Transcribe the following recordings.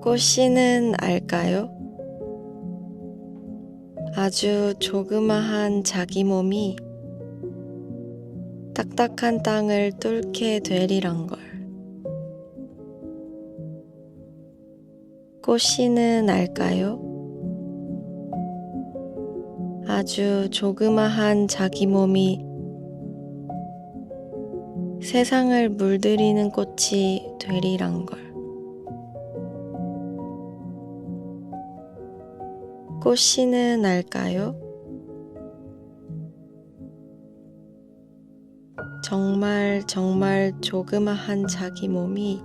꽃씨는 알까요? 아주 조그마한 자기 몸이 딱딱한 땅을 뚫게 되리란 걸. 꽃씨는 알까요? 아주 조그마한 자기 몸이 세상을 물들이는 꽃이 되리란 걸. 꽃씨는 알까요? 정말 정말 조그마한 자기 몸이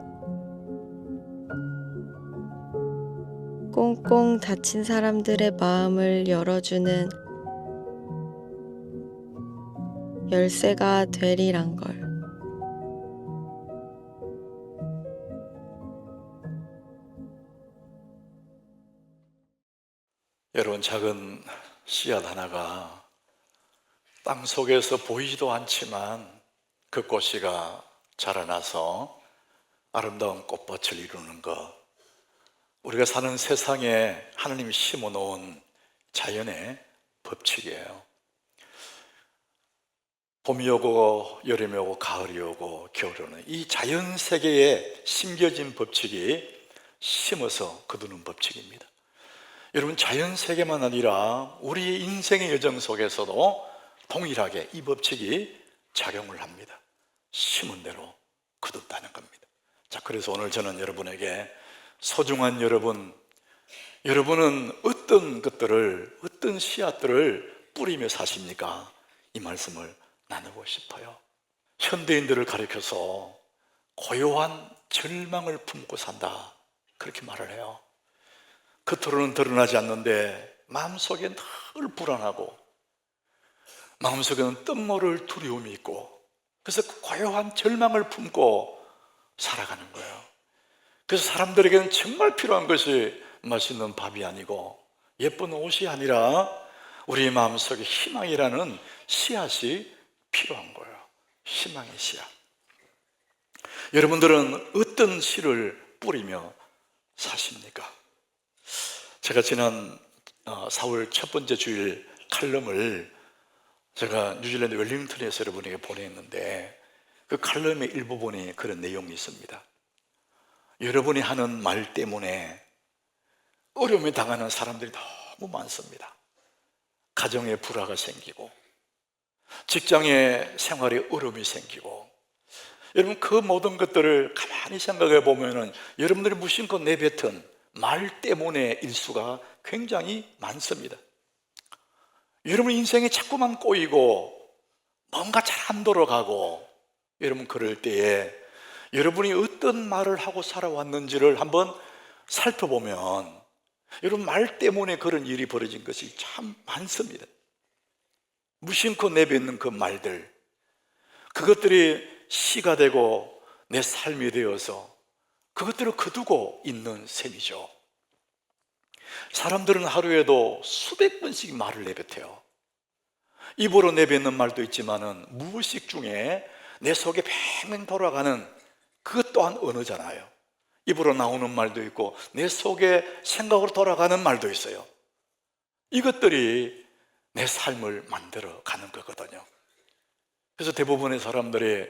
꽁꽁 닫힌 사람들의 마음을 열어주는 열쇠가 되리란 걸. 여러분, 작은 씨앗 하나가 땅 속에서 보이지도 않지만 그 꽃씨가 자라나서 아름다운 꽃밭을 이루는 것, 우리가 사는 세상에 하나님이 심어놓은 자연의 법칙이에요. 봄이 오고 여름이 오고 가을이 오고 겨울이 오는 이 자연 세계에 심겨진 법칙이 심어서 거두는 법칙입니다. 여러분, 자연 세계만 아니라 우리의 인생의 여정 속에서도 동일하게 이 법칙이 작용을 합니다. 심은 대로 거둔다는 겁니다. 자, 그래서 오늘 저는 여러분에게 소중한 여러분은 어떤 것들을, 어떤 씨앗들을 뿌리며 사십니까? 이 말씀을 나누고 싶어요. 현대인들을 가리켜서 고요한 절망을 품고 산다, 그렇게 말을 해요. 겉으로는 드러나지 않는데 마음속엔 늘 불안하고 마음속에는 뜻모를 두려움이 있고, 그래서 그 고요한 절망을 품고 살아가는 거예요. 그래서 사람들에게는 정말 필요한 것이 맛있는 밥이 아니고 예쁜 옷이 아니라 우리 마음속에 희망이라는 씨앗이 필요한 거예요. 희망의 씨앗. 여러분들은 어떤 씨를 뿌리며 사십니까? 제가 지난 4월 첫 번째 주일 칼럼을 제가 뉴질랜드 웰링턴에서 여러분에게 보냈는데, 그 칼럼의 일부분이 그런 내용이 있습니다. 여러분이 하는 말 때문에 어려움에 당하는 사람들이 너무 많습니다. 가정에 불화가 생기고 직장의 생활에 어려움이 생기고, 여러분 그 모든 것들을 가만히 생각해 보면 여러분들이 무심코 내뱉은 말 때문에 일수가 굉장히 많습니다. 여러분 인생이 자꾸만 꼬이고 뭔가 잘 안 돌아가고, 여러분 그럴 때에 여러분이 어떤 말을 하고 살아왔는지를 한번 살펴보면 여러분 말 때문에 그런 일이 벌어진 것이 참 많습니다. 무심코 내뱉는 그 말들, 그것들이 씨가 되고 내 삶이 되어서 그것들을 거두고 있는 셈이죠. 사람들은 하루에도 수백 번씩 말을 내뱉어요. 입으로 내뱉는 말도 있지만은 무의식 중에 내 속에 팽팽 돌아가는 그것 또한 언어잖아요. 입으로 나오는 말도 있고 내 속에 생각으로 돌아가는 말도 있어요. 이것들이 내 삶을 만들어 가는 거거든요. 그래서 대부분의 사람들이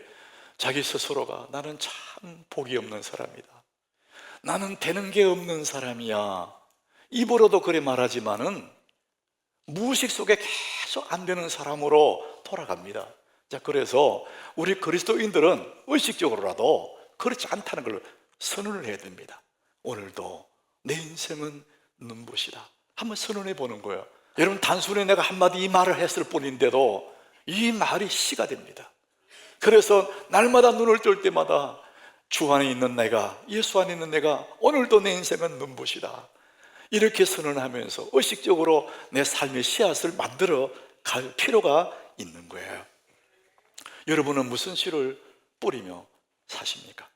자기 스스로가 나는 참 복이 없는 사람이다, 나는 되는 게 없는 사람이야, 입으로도 그래 말하지만은 무의식 속에 계속 안 되는 사람으로 돌아갑니다. 자, 그래서 우리 그리스도인들은 의식적으로라도 그렇지 않다는 걸 선언을 해야 됩니다. 오늘도 내 인생은 눈부시다, 한번 선언해 보는 거예요. 여러분, 단순히 내가 한마디 이 말을 했을 뿐인데도 이 말이 씨가 됩니다. 그래서 날마다 눈을 뜰 때마다 주 안에 있는 내가, 예수 안에 있는 내가 오늘도 내 인생은 눈부시다, 이렇게 선언하면서 의식적으로 내 삶의 씨앗을 만들어 갈 필요가 있는 거예요. 여러분은 무슨 씨를 뿌리며 사십니까?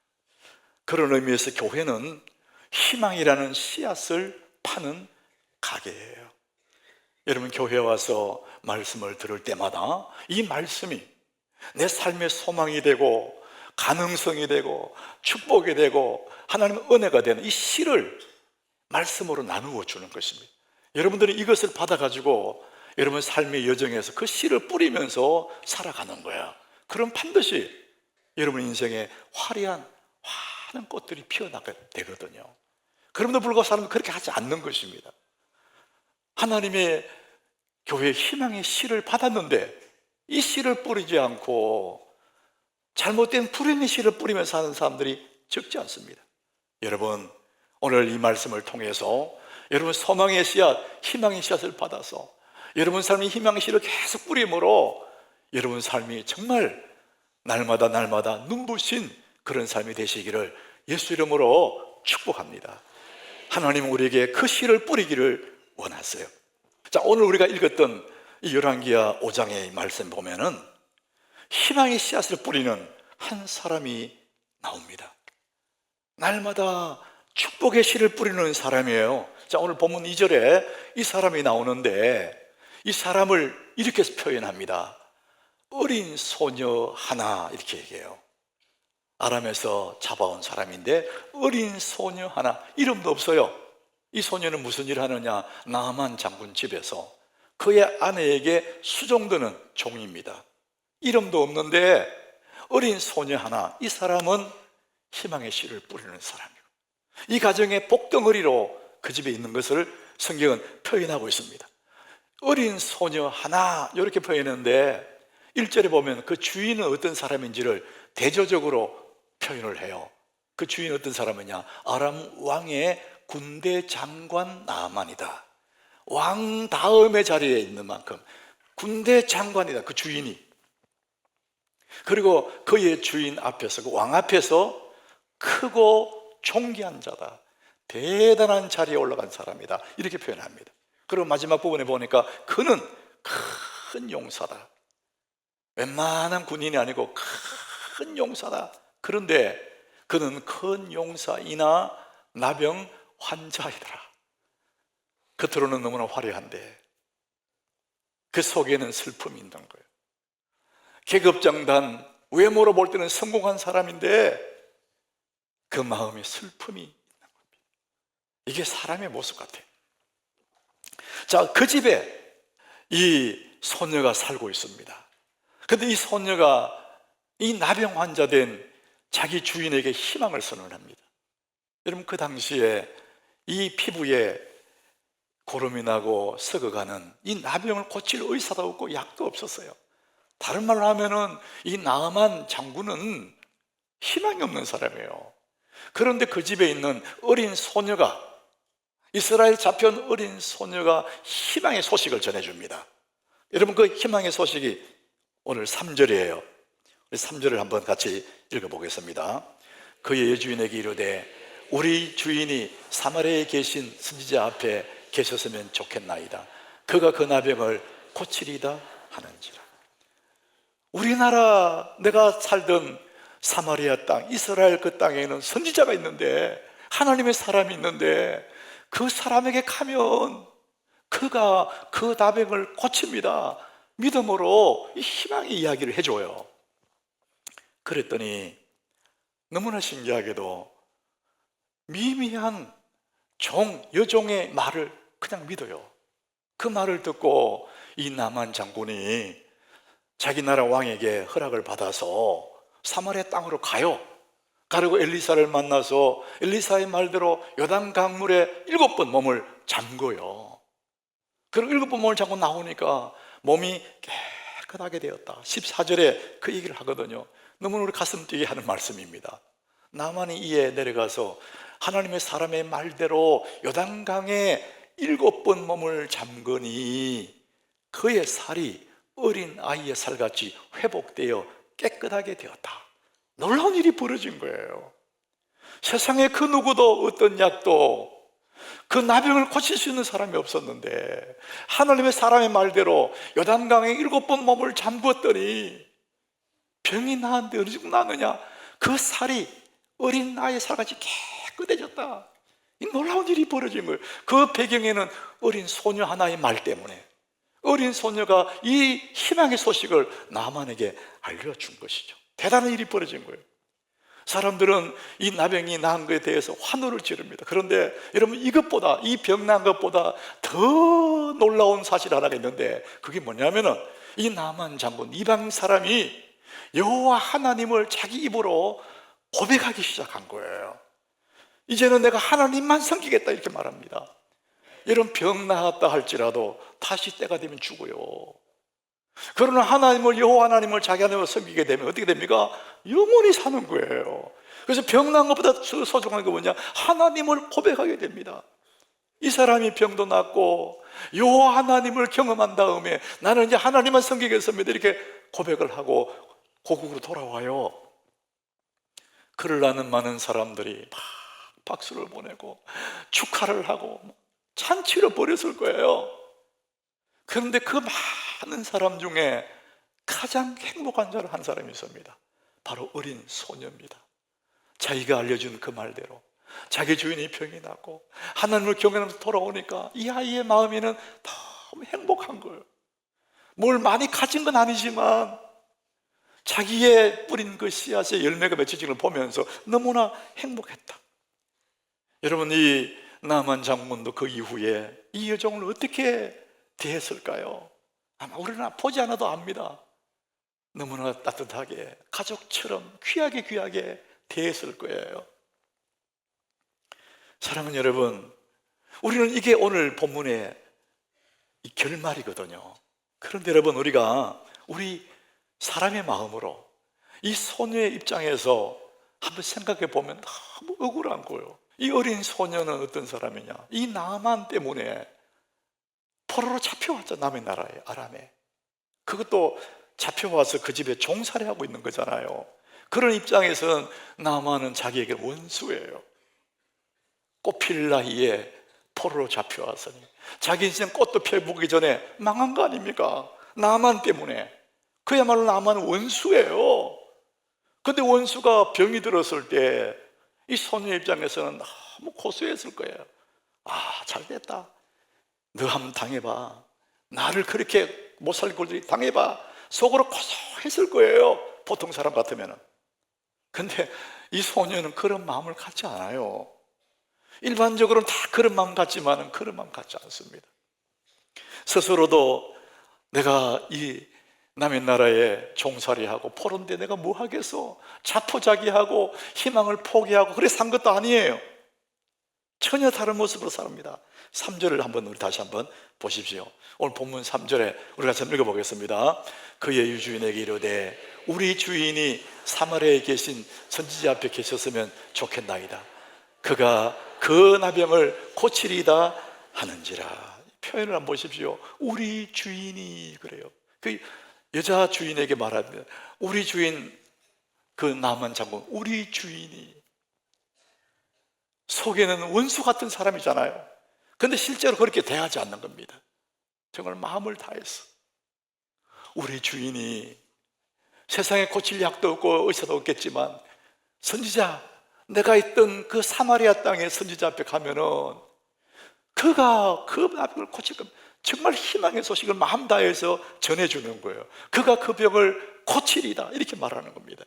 그런 의미에서 교회는 희망이라는 씨앗을 파는 가게예요. 여러분, 교회에 와서 말씀을 들을 때마다 이 말씀이 내 삶의 소망이 되고 가능성이 되고 축복이 되고 하나님의 은혜가 되는 이 씨를 말씀으로 나누어 주는 것입니다. 여러분들이 이것을 받아가지고 여러분 삶의 여정에서 그 씨를 뿌리면서 살아가는 거야. 그럼 반드시 여러분 인생에 화려한 많은 꽃들이 피어나게 되거든요. 그럼에도 불구하고 사람은 그렇게 하지 않는 것입니다. 하나님의 교회의 희망의 씨를 받았는데 이 씨를 뿌리지 않고 잘못된 불행의 씨를 뿌리면서 사는 사람들이 적지 않습니다. 여러분, 오늘 이 말씀을 통해서 여러분 소망의 씨앗, 희망의 씨앗을 받아서 여러분 삶의 희망의 씨를 계속 뿌림으로 여러분 삶이 정말 날마다 눈부신 그런 삶이 되시기를 예수 이름으로 축복합니다. 하나님은 우리에게 그 씨를 뿌리기를 원하세요. 자, 오늘 우리가 읽었던 이 열왕기하 5장의 말씀 보면은 희망의 씨앗을 뿌리는 한 사람이 나옵니다. 날마다 축복의 씨를 뿌리는 사람이에요. 자, 오늘 본문 2절에 이 사람이 나오는데 이 사람을 이렇게 표현합니다. 어린 소녀 하나, 이렇게 얘기해요. 아람에서 잡아온 사람인데 어린 소녀 하나, 이름도 없어요. 이 소녀는 무슨 일을 하느냐? 나아만 장군 집에서 그의 아내에게 수종드는 종입니다. 이름도 없는데 어린 소녀 하나, 이 사람은 희망의 씨를 뿌리는 사람이고 이 가정의 복덩어리로 그 집에 있는 것을 성경은 표현하고 있습니다. 어린 소녀 하나, 이렇게 표현했는데 1절에 보면 그 주인은 어떤 사람인지를 대조적으로 표현을 해요. 그 주인은 어떤 사람이냐? 아람 왕의 군대 장관 나아만이다. 왕 다음의 자리에 있는 만큼 군대 장관이다, 그 주인이. 그리고 그의 주인 앞에서, 그 왕 앞에서 크고 존귀한 자다, 대단한 자리에 올라간 사람이다, 이렇게 표현합니다. 그리고 마지막 부분에 보니까 그는 큰 용사다. 웬만한 군인이 아니고 큰 용사다. 그런데 그는 큰 용사이나 나병 환자이더라. 겉으로는 너무나 화려한데 그 속에는 슬픔이 있는 거예요. 계급장단, 외모로 볼 때는 성공한 사람인데 그 마음에 슬픔이 있는 겁니다. 이게 사람의 모습 같아요. 자, 그 집에 이 소녀가 살고 있습니다. 그런데 이 소녀가 이 나병 환자 된 자기 주인에게 희망을 선언합니다. 여러분, 그 당시에 이 피부에 고름이 나고 썩어가는 이 나병을 고칠 의사도 없고 약도 없었어요. 다른 말로 하면은 이 나아만 장군은 희망이 없는 사람이에요. 그런데 그 집에 있는 어린 소녀가, 이스라엘 잡혀온 어린 소녀가 희망의 소식을 전해줍니다. 여러분, 그 희망의 소식이 오늘 3절이에요. 3절을 한번 같이 읽어보겠습니다. 그의 여주인에게 이르되 우리 주인이 사마리아에 계신 선지자 앞에 계셨으면 좋겠나이다. 그가 그 나병을 고치리다 하는지라. 우리나라, 내가 살던 사마리아 땅, 이스라엘 그 땅에는 선지자가 있는데, 하나님의 사람이 있는데 그 사람에게 가면 그가 그 나병을 고칩니다. 믿음으로 이 희망의 이야기를 해줘요. 그랬더니 너무나 신기하게도 미미한 여종의 말을 그냥 믿어요. 그 말을 듣고 이 나만 장군이 자기 나라 왕에게 허락을 받아서 사마리아 땅으로 가요. 가려고 엘리사를 만나서 엘리사의 말대로 요단 강물에 7번 몸을 잠궈요. 그리고 7번 몸을 잠고 나오니까 몸이 깨끗하게 되었다. 14절에 그 얘기를 하거든요. 너무나 우리 가슴 뛰게 하는 말씀입니다. 나만이 이에 내려가서 하나님의 사람의 말대로 요단강에 7번 몸을 잠그니 그의 살이 어린 아이의 살같이 회복되어 깨끗하게 되었다. 놀라운 일이 벌어진 거예요. 세상에 그 누구도 어떤 약도 그 나병을 고칠 수 있는 사람이 없었는데 하나님의 사람의 말대로 요단강에 7번 몸을 잠궜더니 병이 나았는데 어느 정도 나느냐? 그 살이 어린 아이의 살같이 깨끗해졌다. 이 놀라운 일이 벌어진 거예요. 그 배경에는 어린 소녀 하나의 말 때문에, 어린 소녀가 이 희망의 소식을 나만에게 알려준 것이죠. 대단한 일이 벌어진 거예요. 사람들은 이 나병이 나은 것에 대해서 환호를 지릅니다. 그런데 여러분, 이것보다, 이 병 난 것보다 더 놀라운 사실 하나가 있는데, 그게 뭐냐면은 이 나만 장군, 이방 사람이 여호와 하나님을 자기 입으로 고백하기 시작한 거예요. 이제는 내가 하나님만 섬기겠다, 이렇게 말합니다. 이런 병 나았다 할지라도 다시 때가 되면 죽어요. 그러나 하나님을, 여호와 하나님을 자기 하나님을 섬기게 되면 어떻게 됩니까? 영원히 사는 거예요. 그래서 병난 것보다 소중한 게 뭐냐? 하나님을 고백하게 됩니다. 이 사람이 병도 낫고 여호와 하나님을 경험한 다음에 나는 이제 하나님만 섬기겠습니다, 이렇게 고백을 하고 고국으로 돌아와요. 그를 아는 많은 사람들이 막 박수를 보내고 축하를 하고 잔치를 벌였을 거예요. 그런데 그 많은 사람 중에 가장 행복한 자를 한 사람이 있습니다. 바로 어린 소녀입니다. 자기가 알려준 그 말대로 자기 주인이 병이 났고 하나님을 경외하면서 돌아오니까 이 아이의 마음에는 너무 행복한 거예요. 뭘 많이 가진 건 아니지만 자기의 뿌린 그 씨앗의 열매가 맺혀지는 걸 보면서 너무나 행복했다. 여러분, 이 나만 장군도 그 이후에 이 여종을 어떻게 대했을까요? 아마 우리는 보지 않아도 압니다. 너무나 따뜻하게 가족처럼 귀하게 대했을 거예요. 사랑하는 여러분, 우리는 이게 오늘 본문의 이 결말이거든요. 그런데 여러분, 우리 사람의 마음으로 이 소녀의 입장에서 한번 생각해 보면 너무 억울한 거예요. 이 어린 소녀는 어떤 사람이냐? 이 나만 때문에 포로로 잡혀왔죠. 남의 나라에, 아람에. 그것도 잡혀와서 그 집에 종살이 하고 있는 거잖아요. 그런 입장에서는 나만은 자기에게 원수예요. 꽃필 나이에 포로로 잡혀왔으니 자기 인생 꽃도 펴보기 전에 망한 거 아닙니까? 나만 때문에. 그야말로 나만은 원수예요. 근데 원수가 병이 들었을 때 이 소녀의 입장에서는 너무 고소했을 거예요. 아, 잘됐다, 너 한번 당해봐, 나를 그렇게 못 살릴 꼴들이 당해봐, 속으로 고소했을 거예요, 보통 사람 같으면. 근데 이 소녀는 그런 마음을 갖지 않아요. 일반적으로는 다 그런 마음 같지만 그런 마음 갖지 않습니다. 스스로도 내가 이 남의 나라에 종살이하고 포로인데 내가 뭐 하겠어, 자포자기하고 희망을 포기하고 그래 산 것도 아니에요. 전혀 다른 모습으로 삽니다. 3절을 한번 우리 다시 한번 보십시오. 오늘 본문 3절에 우리 같이 한번 읽어보겠습니다. 그의 유주인에게 이르되 우리 주인이 사마리아에 계신 선지자 앞에 계셨으면 좋겠나이다. 그가 그 나병을 고치리다 하는지라. 표현을 한번 보십시오. 우리 주인이 그래요. 그 여자 주인에게 말합니다. 우리 주인, 그 나만 장군, 우리 주인이. 속에는 원수 같은 사람이잖아요. 근데 실제로 그렇게 대하지 않는 겁니다. 정말 마음을 다해서. 우리 주인이 세상에 고칠 약도 없고 의사도 없겠지만 선지자, 내가 있던 그 사마리아 땅의 선지자 앞에 가면은 그가 그 나병을 고칠 겁니다. 정말 희망의 소식을 마음 다해서 전해주는 거예요. 그가 그 병을 고치리다, 이렇게 말하는 겁니다.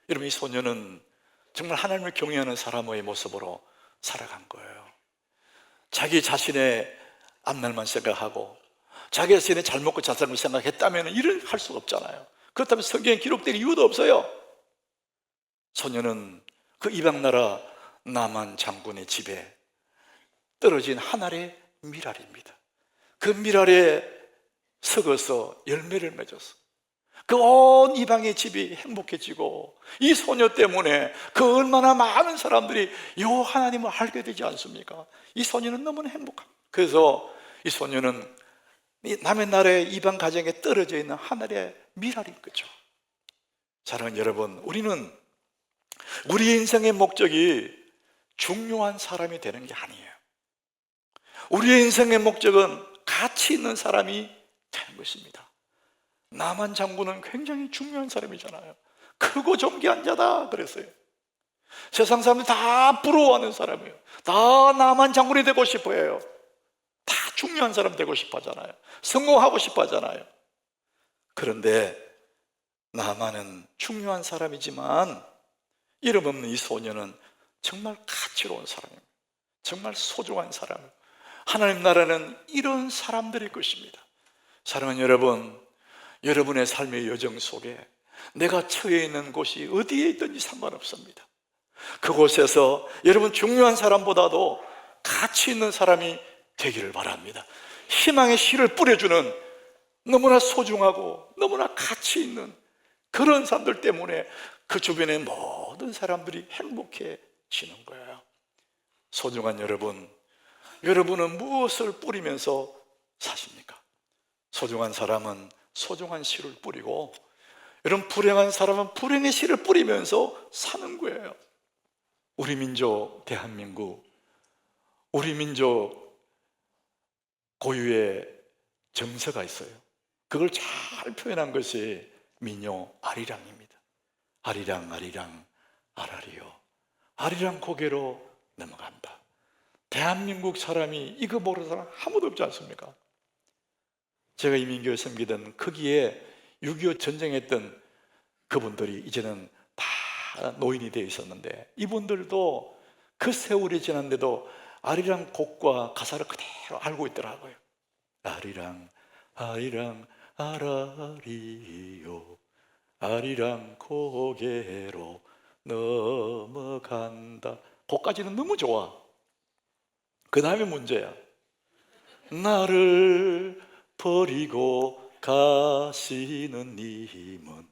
여러분, 이 소녀는 정말 하나님을 경외하는 사람의 모습으로 살아간 거예요. 자기 자신의 앞날만 생각하고 자기 자신의 잘 먹고 잘 살고 생각했다면 일을 할 수가 없잖아요. 그렇다면 성경에 기록될 이유도 없어요. 소녀는 그 이방나라 나만 장군의 집에 떨어진 한 알의 밀알입니다. 그 밀알에 썩어서 열매를 맺었어. 그 온 이방의 집이 행복해지고 이 소녀 때문에 그 얼마나 많은 사람들이 여호와 하나님을 알게 되지 않습니까? 이 소녀는 너무나 행복합니다. 그래서 이 소녀는 남의 나라의 이방 가정에 떨어져 있는 하늘의 밀알인 거죠. 사랑하는 여러분, 우리는 우리 인생의 목적이 중요한 사람이 되는 게 아니에요. 우리의 인생의 목적은 가치 있는 사람이 되는 것입니다. 나만 장군은 굉장히 중요한 사람이잖아요. 크고 존귀한 자다 그랬어요. 세상 사람들 다 부러워하는 사람이에요. 다 나만 장군이 되고 싶어 해요. 다 중요한 사람 되고 싶어 하잖아요. 성공하고 싶어 하잖아요. 그런데 나만은 중요한 사람이지만 이름 없는 이 소녀는 정말 가치로운 사람입니다. 정말 소중한 사람입니다. 하나님 나라는 이런 사람들일 것입니다. 사랑하는 여러분, 여러분의 삶의 여정 속에 내가 처해 있는 곳이 어디에 있든지 상관없습니다. 그곳에서 여러분 중요한 사람보다도 가치 있는 사람이 되기를 바랍니다. 희망의 씨를 뿌려주는 너무나 소중하고 너무나 가치 있는 그런 사람들 때문에 그 주변의 모든 사람들이 행복해지는 거예요. 소중한 여러분, 여러분은 무엇을 뿌리면서 사십니까? 소중한 사람은 소중한 씨를 뿌리고, 여러분 불행한 사람은 불행의 씨를 뿌리면서 사는 거예요. 우리 민족 대한민국, 우리 민족 고유의 정서가 있어요. 그걸 잘 표현한 것이 민요 아리랑입니다. 아리랑 아리랑 아라리요, 아리랑 고개로 넘어간다. 대한민국 사람이 이거 모르는 사람 아무도 없지 않습니까? 제가 이민교회 섬기던 거기에 6.25 전쟁했던 그분들이 이제는 다 노인이 되어 있었는데, 이분들도 그 세월이 지났는데도 아리랑 곡과 가사를 그대로 알고 있더라고요. 아리랑 아리랑 아라리요, 아리랑 고개로 넘어간다. 곡까지는 너무 좋아. 그 다음에 문제야. 나를 버리고 가시는 님은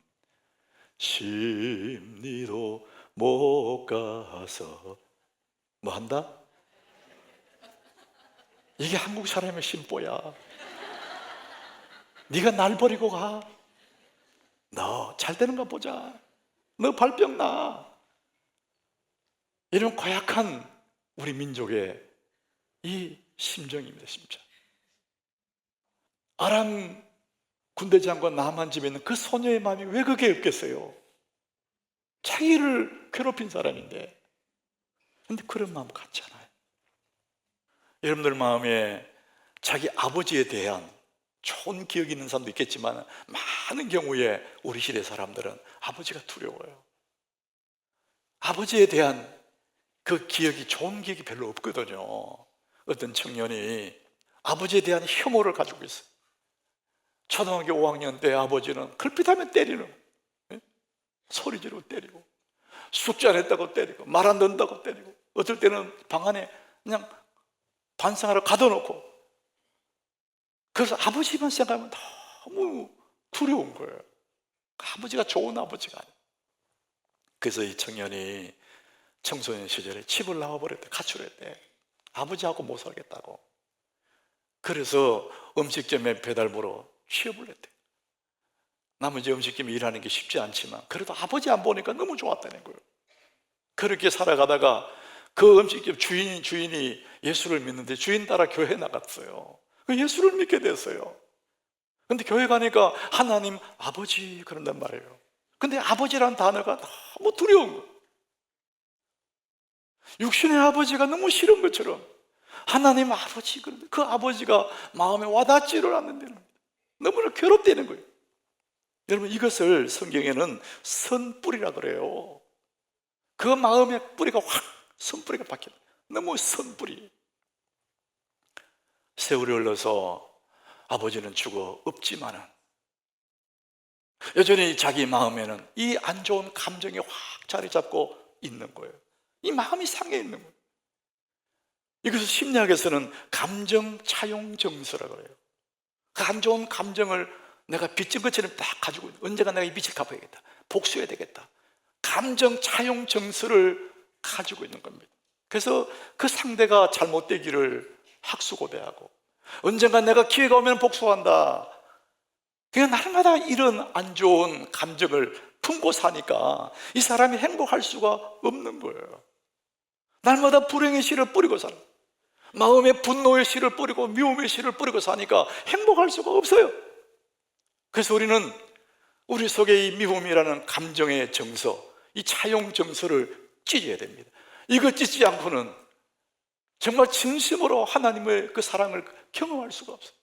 심리도 못 가서 뭐 한다? 이게 한국 사람의 심보야. 네가 날 버리고 가. 너 잘 되는가 보자. 너 발병 나. 이런 고약한 우리 민족의 이 심정입니다. 심정. 아람 군대 장관 나만 집에 있는 그 소녀의 마음이 왜 그게 없겠어요? 자기를 괴롭힌 사람인데. 근데 그런 마음 같지 않아요? 여러분들 마음에 자기 아버지에 대한 좋은 기억이 있는 사람도 있겠지만, 많은 경우에 우리 시대 사람들은 아버지가 두려워요. 아버지에 대한 그 기억이, 좋은 기억이 별로 없거든요. 어떤 청년이 아버지에 대한 혐오를 가지고 있어요. 초등학교 5학년 때 아버지는 걸핏하면 때리는, 소리 지르고 때리고, 숙제 안 했다고 때리고, 말 안 듣는다고 때리고, 어떨 때는 방 안에 그냥 반상하러 가둬놓고. 그래서 아버지만 생각하면 너무 두려운 거예요. 아버지가 좋은 아버지가 아니에요. 그래서 이 청년이 청소년 시절에 집을 나와버렸대. 가출했대. 아버지하고 못 살겠다고. 그래서 음식점에 배달부로 취업을 했대. 나머지 음식점에 일하는 게 쉽지 않지만 그래도 아버지 안 보니까 너무 좋았다는 거예요. 그렇게 살아가다가 그 음식점 주인이 예수를 믿는데 주인 따라 교회 나갔어요. 그 예수를 믿게 됐어요. 근데 교회 가니까 하나님 아버지 그런단 말이에요. 근데 아버지라는 단어가 너무 두려운 거예요. 육신의 아버지가 너무 싫은 것처럼 하나님 아버지, 그런데 그 아버지가 마음에 와닿지를 않는다는, 너무나 괴롭다는 거예요. 여러분, 이것을 성경에는 선뿌리라 그래요. 그 마음의 뿌리가 확 선뿌리가 박혀. 너무 선뿌리. 세월이 흘러서 아버지는 죽어 없지만은 여전히 자기 마음에는 이 안 좋은 감정이 확 자리 잡고 있는 거예요. 이 마음이 상해 있는 거예요. 이것을 심리학에서는 감정 차용 정서라고 그래요. 그 안 좋은 감정을 내가 빚진 것처럼 딱 가지고 있는, 언젠가 내가 이 빚을 갚아야겠다, 복수해야 되겠다, 감정 차용 정서를 가지고 있는 겁니다. 그래서 그 상대가 잘못되기를 학수고대하고, 언젠가 내가 기회가 오면 복수한다. 그냥 날마다 이런 안 좋은 감정을 품고 사니까 이 사람이 행복할 수가 없는 거예요. 날마다 불행의 씨를 뿌리고 살아. 마음에 분노의 씨를 뿌리고 미움의 씨를 뿌리고 사니까 행복할 수가 없어요. 그래서 우리는 우리 속에 이 미움이라는 감정의 정서, 이 차용 정서를 찢어야 됩니다. 이거 찢지 않고는 정말 진심으로 하나님의 그 사랑을 경험할 수가 없어요.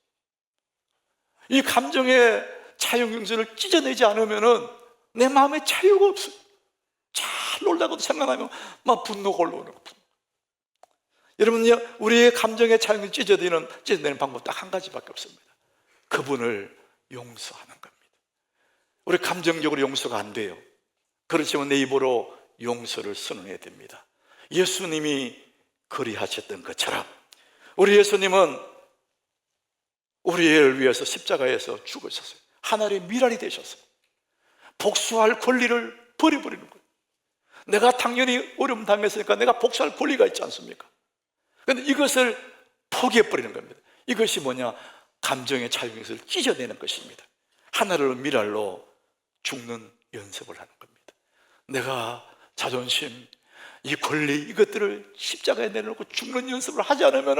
이 감정의 차용 정서를 찢어내지 않으면은 내 마음에 자유가 없어요. 잘 놀다가도 생각나면 막 분노가 올라오는 거예요. 여러분요, 우리의 감정의 자유를 찢어내는 방법 딱 한 가지밖에 없습니다. 그분을 용서하는 겁니다. 우리 감정적으로 용서가 안 돼요. 그렇지만 내 입으로 용서를 선언해야 됩니다. 예수님이 그리하셨던 것처럼 우리 예수님은 우리를 위해서 십자가에서 죽으셨어요. 하나님의 미랄이 되셨어요. 복수할 권리를 버려버리는 거예요. 내가 당연히 어려움 당했으니까 내가 복수할 권리가 있지 않습니까? 그런데 이것을 포기해버리는 겁니다. 이것이 뭐냐? 감정의 자유를 찢어내는 것입니다. 하나를 미랄로 죽는 연습을 하는 겁니다. 내가 자존심, 이 권리, 이것들을 십자가에 내려놓고 죽는 연습을 하지 않으면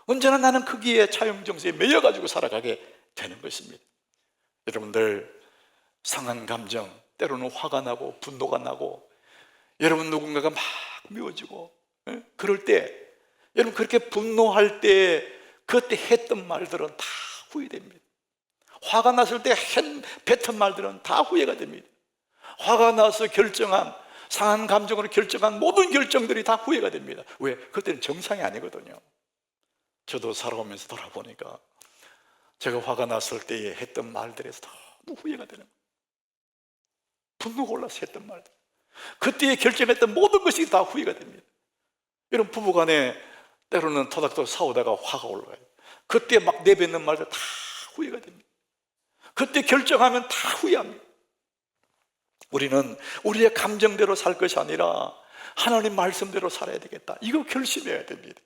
언제나 나는 거기에 차용정서에 매여가지고 살아가게 되는 것입니다. 여러분들, 상한 감정, 때로는 화가 나고 분노가 나고, 여러분 누군가가 막 미워지고, 그럴 때 여러분 그렇게 분노할 때 그때 했던 말들은 다 후회됩니다. 화가 났을 때 뱉은 말들은 다 후회가 됩니다. 화가 나서 결정한, 상한 감정으로 결정한 모든 결정들이 다 후회가 됩니다. 왜? 그때는 정상이 아니거든요. 저도 살아오면서 돌아보니까 제가 화가 났을 때에 했던 말들에서 너무 후회가 되는 거예요. 분노가 올라서 했던 말들, 그때에 결정했던 모든 것이 다 후회가 됩니다. 이런 부부간에 때로는 토닥토닥 싸우다가 화가 올라가요. 그때 막 내뱉는 말들 다 후회가 됩니다. 그때 결정하면 다 후회합니다. 우리는 우리의 감정대로 살 것이 아니라 하나님 말씀대로 살아야 되겠다, 이거 결심해야 됩니다.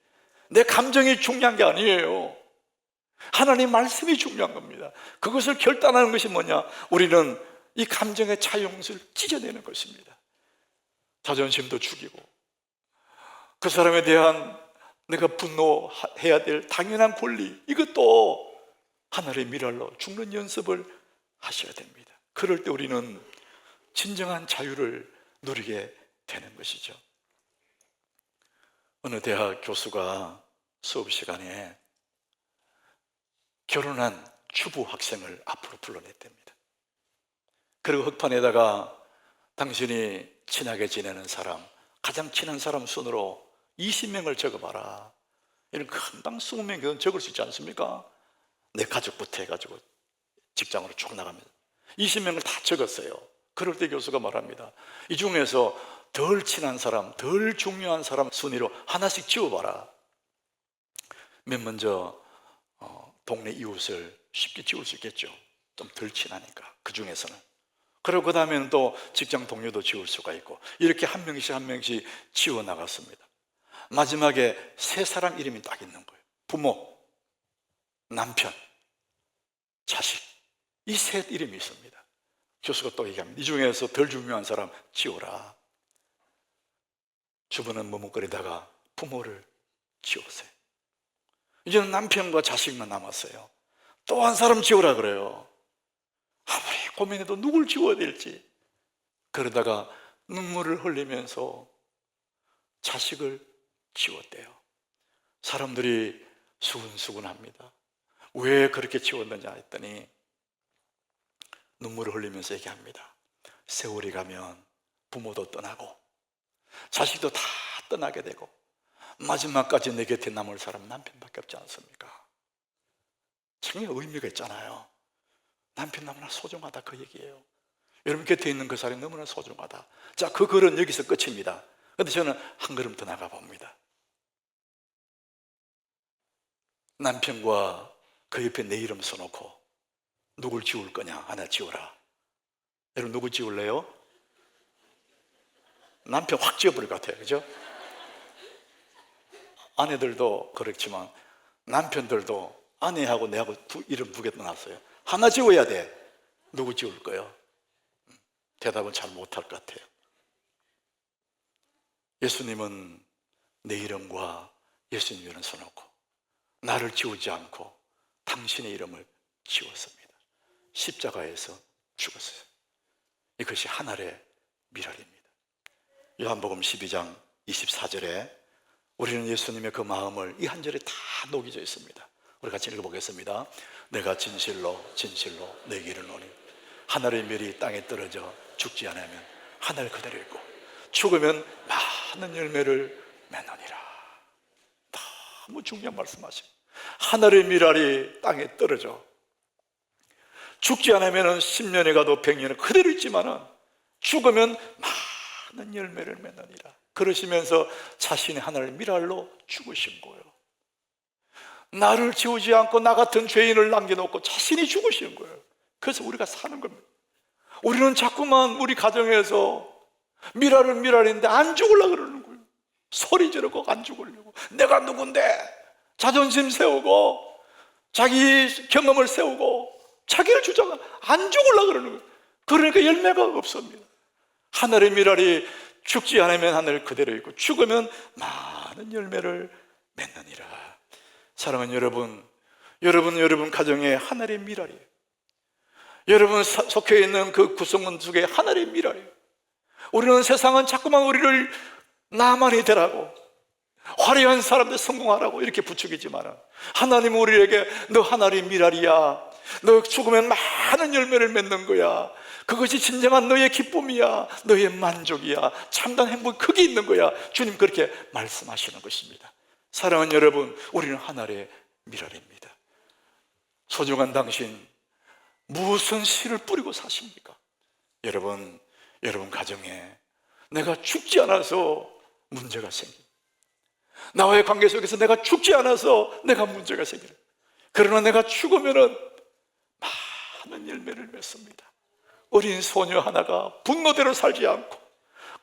내 감정이 중요한 게 아니에요. 하나님 말씀이 중요한 겁니다. 그것을 결단하는 것이 뭐냐? 우리는 이 감정의 차용을 찢어내는 것입니다. 자존심도 죽이고, 그 사람에 대한 내가 분노해야 될 당연한 권리, 이것도 하나님의 미랄로 죽는 연습을 하셔야 됩니다. 그럴 때 우리는 진정한 자유를 누리게 되는 것이죠. 어느 대학 교수가 수업 시간에 결혼한 주부 학생을 앞으로 불러냈답니다. 그리고 흑판에다가 당신이 친하게 지내는 사람, 가장 친한 사람 순으로 20명을 적어봐라. 이런 금방 20명 적을 수 있지 않습니까? 내 가족부터 해가지고 직장으로 쭉 나가면서 20명을 다 적었어요. 그럴 때 교수가 말합니다. 이 중에서 덜 친한 사람, 덜 중요한 사람 순위로 하나씩 지워봐라. 맨 먼저 동네 이웃을 쉽게 지울 수 있겠죠. 좀 덜 친하니까, 그 중에서는. 그리고 그 다음에는 또 직장 동료도 지울 수가 있고, 이렇게 한 명씩 한 명씩 지워 나갔습니다. 마지막에 세 사람 이름이 딱 있는 거예요. 부모, 남편, 자식, 이 셋 이름이 있습니다. 교수가 또 얘기합니다. 이 중에서 덜 중요한 사람 지워라. 주부는 머뭇거리다가 부모를 지웠어요. 이제는 남편과 자식만 남았어요. 또 한 사람 지우라 그래요. 아무리 고민해도 누굴 지워야 될지. 그러다가 눈물을 흘리면서 자식을 지웠대요. 사람들이 수근수근합니다. 왜 그렇게 지웠느냐 했더니 눈물을 흘리면서 얘기합니다. 세월이 가면 부모도 떠나고 자식도 다 떠나게 되고 마지막까지 내 곁에 남을 사람 남편밖에 없지 않습니까? 정말 의미가 있잖아요. 남편 너무나 소중하다, 그 얘기예요. 여러분 곁에 있는 그 사람이 너무나 소중하다. 자, 그 글은 여기서 끝입니다. 그런데 저는 한 걸음 더 나가 봅니다. 남편과 그 옆에 내 이름 써놓고 누굴 지울 거냐? 하나 지워라. 여러분 누구 지울래요? 남편 확 지워버릴 것 같아요. 그죠? 아내들도 그렇지만 남편들도 아내하고 내하고 이름 두 개 떠났어요. 하나 지워야 돼. 누구 지울 거예요? 대답은 잘 못할 것 같아요. 예수님은 내 이름과 예수님 이름을 써놓고 나를 지우지 않고 당신의 이름을 지웠습니다. 십자가에서 죽었어요. 이것이 하늘의 미랄입니다. 요한복음 12장 24절에 우리는 예수님의 그 마음을 이 한 절에 다 녹여져 있습니다. 우리 같이 읽어보겠습니다. 내가 진실로 진실로 너에게 이르노니 하늘의 멸이 땅에 떨어져 죽지 않으면 하늘 그대로 있고 죽으면 많은 열매를 맺느니라. 너무 중요한 말씀하시고, 하늘의 밀알이 땅에 떨어져 죽지 않으면 10년이 가도 100년이 그대로 있지만은 죽으면 많은 열매를 맺느니라. 그러시면서 자신의 하늘의 밀알로 죽으신 거예요. 나를 지우지 않고 나 같은 죄인을 남겨놓고 자신이 죽으신 거예요. 그래서 우리가 사는 겁니다. 우리는 자꾸만 우리 가정에서 밀알인데 안 죽으려고 그러는 거예요. 소리 지르고 안 죽으려고. 내가 누군데 자존심 세우고 자기 경험을 세우고 자기를 주장하고 안 죽으려고 그러는 거예요. 그러니까 열매가 없습니다. 하늘의 밀알이 죽지 않으면 하늘 그대로 있고 죽으면 많은 열매를 맺느니라. 사랑하는 여러분 가정에 하늘의 밀알이에요. 여러분 속해 있는 그 구성원 속에 하늘의 밀알이에요. 우리는 세상은 자꾸만 우리를 나만이 되라고, 화려한 사람들 성공하라고 이렇게 부추기지만 하나님은 우리에게 너 하늘의 밀알이야. 너 죽으면 많은 열매를 맺는 거야. 그것이 진정한 너의 기쁨이야. 너의 만족이야. 참된 행복이 크게 있는 거야. 주님 그렇게 말씀하시는 것입니다. 사랑하는 여러분, 우리는 하늘의 밀알입니다. 소중한 당신, 무슨 씨를 뿌리고 사십니까? 여러분 가정에 내가 죽지 않아서 문제가 생깁니다. 나와의 관계 속에서 내가 죽지 않아서 내가 문제가 생깁니다. 그러나 내가 죽으면은 많은 열매를 맺습니다. 어린 소녀 하나가 분노대로 살지 않고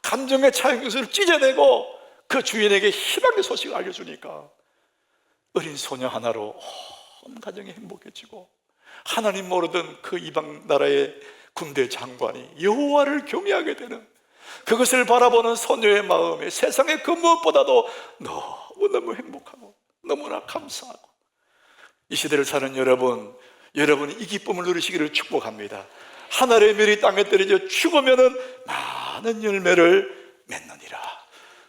감정의 차용것을 찢어내고 그 주인에게 희망의 소식을 알려주니까 어린 소녀 하나로 온 가정이 행복해지고, 하나님 모르던 그 이방 나라의 군대 장관이 여호와를 경외하게 되는, 그것을 바라보는 소녀의 마음이 세상의 그 무엇보다도 너무너무 행복하고 너무나 감사하고, 이 시대를 사는 여러분이 이 기쁨을 누리시기를 축복합니다. 하늘의 밀이 땅에 떨어져 죽으면 많은 열매를 맺느니라.